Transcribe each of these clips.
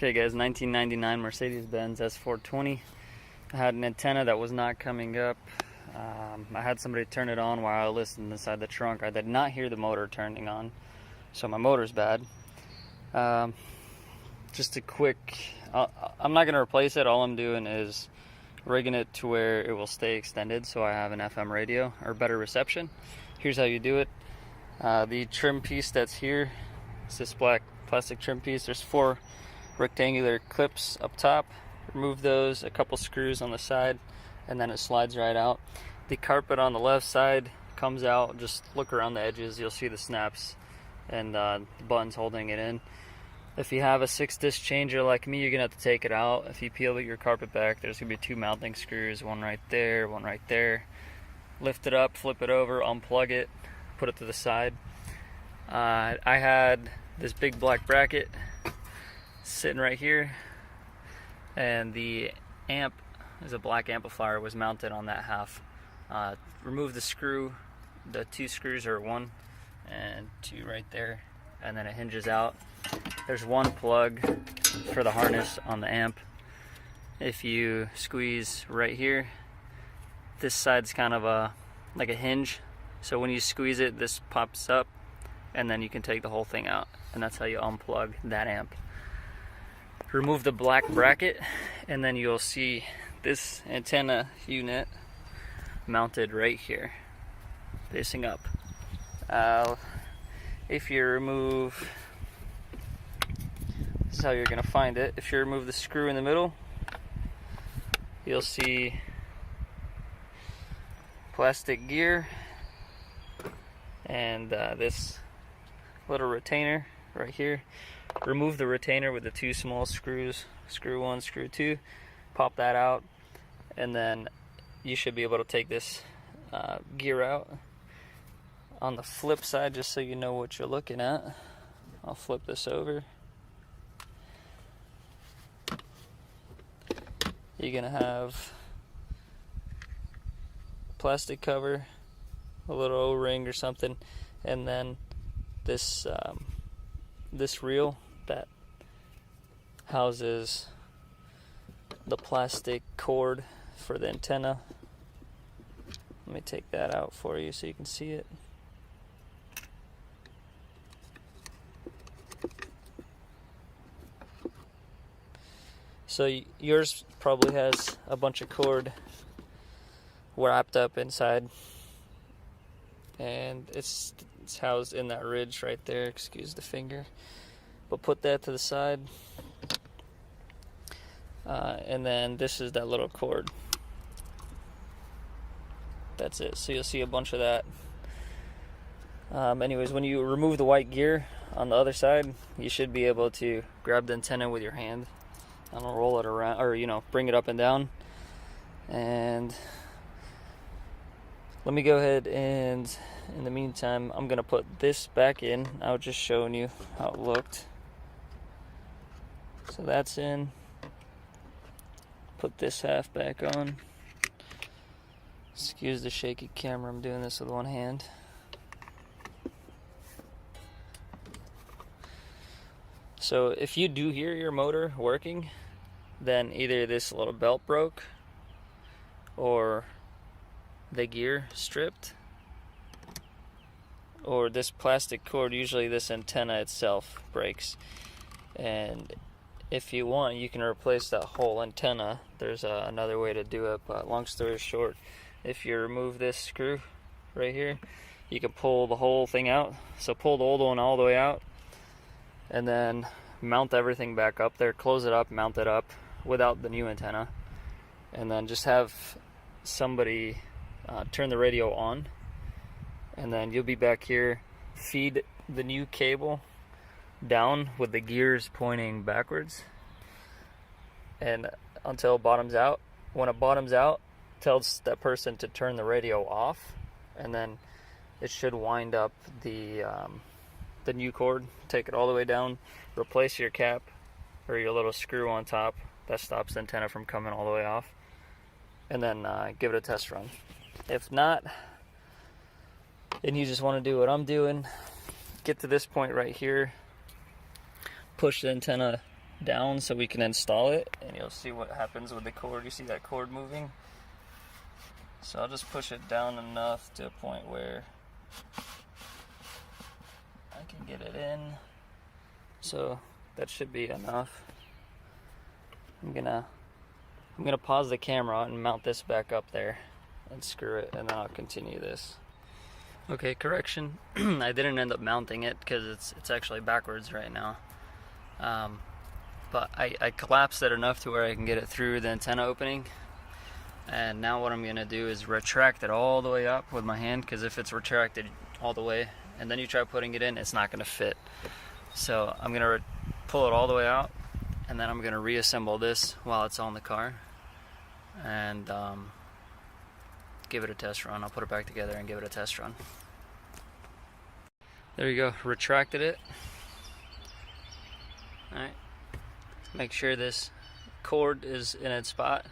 Okay guys, 1999 Mercedes-Benz S420. I had an antenna that was not coming up. I had somebody turn it on while I listened inside the trunk. I did not hear the motor turning on, so my motor's bad. Just a quick, I'm not going to replace it. All I'm doing is rigging it to where it will stay extended so I have an FM radio or better reception. Here's how you do it. The trim piece that's here, it's this black plastic trim piece. There's 4 rectangular clips up top. Remove those, a couple screws on the side, and then it slides right out. The carpet on the left side comes out. Just look around the edges, you'll see the snaps and the buttons holding it in. If you have a 6-disc changer like me, you're gonna have to take it out. If you peel your carpet back, there's gonna be 2 mounting screws, one right there, one right there. Lift it up, flip it over, unplug it, put it to the side. I had this big black bracket sitting right here, and the amp is a black amplifier, was mounted on that half. Remove the screw. The 2 screws are 1 and 2 right there, and then it hinges out. There's 1 plug for the harness on the amp. If you squeeze right here, this side's kind of like a hinge, so when you squeeze it, this pops up, and then you can take the whole thing out, and that's how you unplug that amp. Remove the black bracket, and then you'll see this antenna unit mounted right here, facing up. If you remove, this is how you're going to find it. If you remove the screw in the middle, you'll see plastic gear and this little retainer right here. Remove the retainer with the 2 small screws, screw 1, screw 2, pop that out, and then you should be able to take this gear out. On the flip side, just so you know what you're looking at, I'll flip this over. You're gonna have plastic cover, a little O-ring or something, and then this this reel that houses the plastic cord for the antenna. Let me take that out for you so you can see it. So yours probably has a bunch of cord wrapped up inside, and it's housed in that ridge right there, excuse the finger, but put that to the side, and then this is that little cord. That's it. So you'll see a bunch of that. Anyways, when you remove the white gear on the other side, you should be able to grab the antenna with your hand and roll it around, or bring it up and down. And let me go ahead and, in the meantime, I'm gonna put this back in. I was just showing you how it looked. So that's in. Put this half back on. Excuse the shaky camera, I'm doing this with one hand. So if you do hear your motor working, then either this little belt broke or the gear stripped, or this plastic cord, usually this antenna itself, breaks. And if you want, you can replace that whole antenna. There's another way to do it, but long story short, if you remove this screw right here, you can pull the whole thing out. So pull the old one all the way out, and then mount everything back up there, close it up, mount it up without the new antenna, and then just have somebody turn the radio on, and then you'll be back here. Feed the new cable down with the gears pointing backwards, and until it bottoms out. When it bottoms out, tells that person to turn the radio off, and then it should wind up the new cord, take it all the way down, replace your cap or your little screw on top that stops the antenna from coming all the way off, and then give it a test run. If not, and you just want to do what I'm doing, get to this point right here, push the antenna down so we can install it, and you'll see what happens with the cord. You see that cord moving? So I'll just push it down enough to a point where I can get it in. So that should be enough. I'm gonna pause the camera and mount this back up there and screw it, and then I'll continue this. Okay, correction. I didn't end up mounting it because it's actually backwards right now. But I collapsed it enough to where I can get it through the antenna opening. And now what I'm gonna do is retract it all the way up with my hand, because if it's retracted all the way and then you try putting it in, it's not gonna fit. So I'm gonna pull it all the way out, and then I'm gonna reassemble this while it's on the car and give it a test run. I'll put it back together and give it a test run. There you go, retracted it. Alright, make sure this cord is in its spot.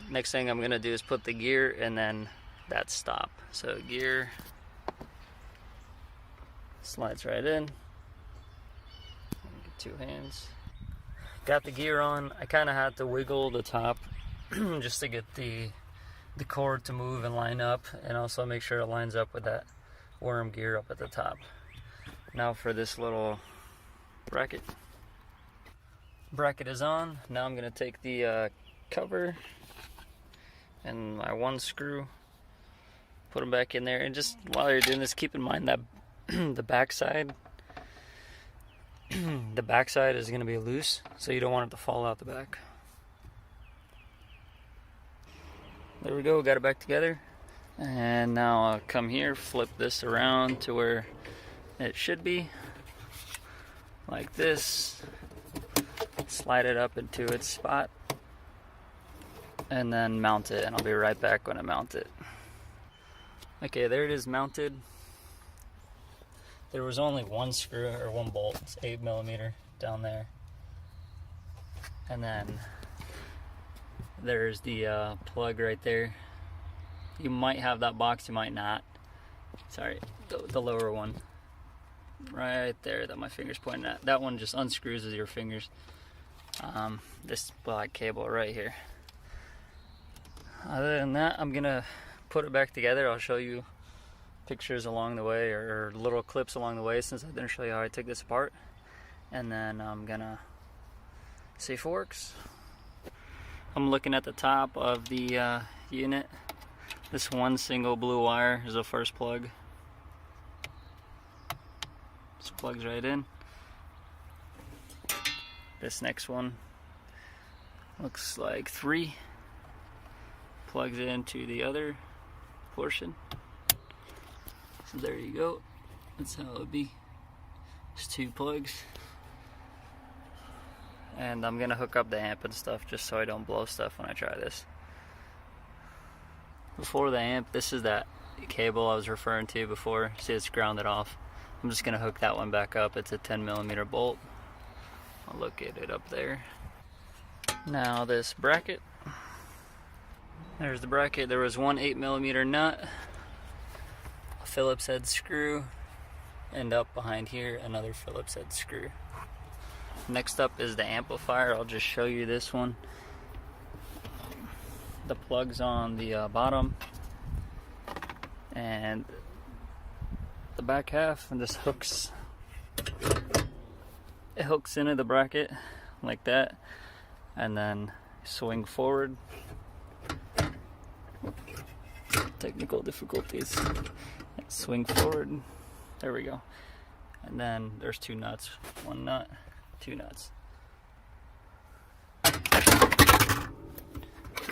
Next thing I'm gonna do is put the gear and then that stop. So gear slides right in. Get 2 hands. Got the gear on. I kind of had to wiggle the top just to get the cord to move and line up, and also make sure it lines up with that worm gear up at the top. Now for this little bracket. Bracket is on. Now I'm gonna take the cover and my 1 screw, put them back in there, and just while you're doing this, keep in mind that the backside is going to be loose, so you don't want it to fall out the back. There we go, got it back together. And now I'll come here, flip this around to where it should be, like this, slide it up into its spot, and then mount it, and I'll be right back when I mount it. Okay, there it is mounted. There was only 1 screw or 1 bolt. It's 8mm down there. And then there's the plug right there. You might have that box, you might not. Sorry, the lower one. Right there that my finger's pointing at. That one just unscrews with your fingers. This black cable right here. Other than that, I'm gonna put it back together. I'll show you pictures along the way, or little clips along the way, since I didn't show you how I took this apart. And then I'm gonna see if it works. I'm looking at the top of the unit. This 1 single blue wire is the first plug. This plugs right in. This next one looks like 3. Plugs into the other portion. So there you go. That's how it would be. Just 2 plugs. And I'm gonna hook up the amp and stuff just so I don't blow stuff when I try this. Before the amp, this is that cable I was referring to before. See, it's grounded off. I'm just gonna hook that one back up. It's a 10mm bolt. I'll locate it up there. Now this bracket. There's the bracket. There was 1 8mm nut, a Phillips head screw, and up behind here another Phillips head screw. Next up is the amplifier. I'll just show you this one. The plug's on the bottom, and the back half, and this hooks. It hooks into the bracket like that, and then swing forward. Technical difficulties. Swing forward. There we go. And then there's 2 nuts. 1 nut, 2 nuts.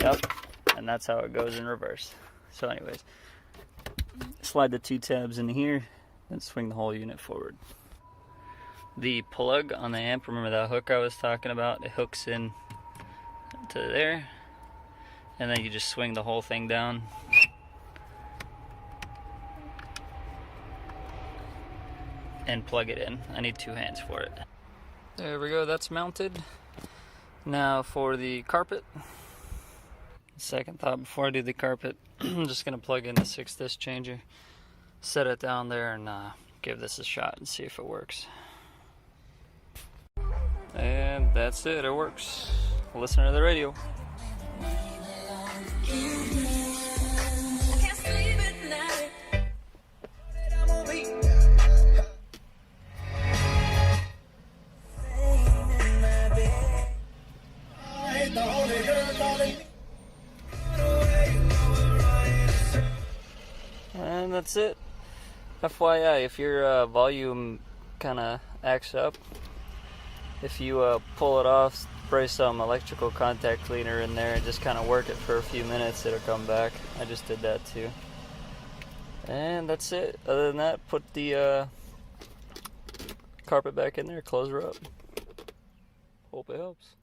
Yep. And that's how it goes in reverse. So anyways, slide the 2 tabs in here, then swing the whole unit forward. The plug on the amp, remember that hook I was talking about? It hooks in to there, and then you just swing the whole thing down. And plug it in. I need 2 hands for it. There we go, that's mounted. Now for the carpet. Second thought before I do the carpet, I'm just gonna plug in the 6-disc changer, set it down there, and give this a shot and see if it works. And that's it, it works. Listen to the radio. And that's it. FYI, if your volume kind of acts up, if you pull it off, spray some electrical contact cleaner in there and just kind of work it for a few minutes, it'll come back. I just did that too. And that's it. Other than that, put the carpet back in there, close her up. Hope it helps.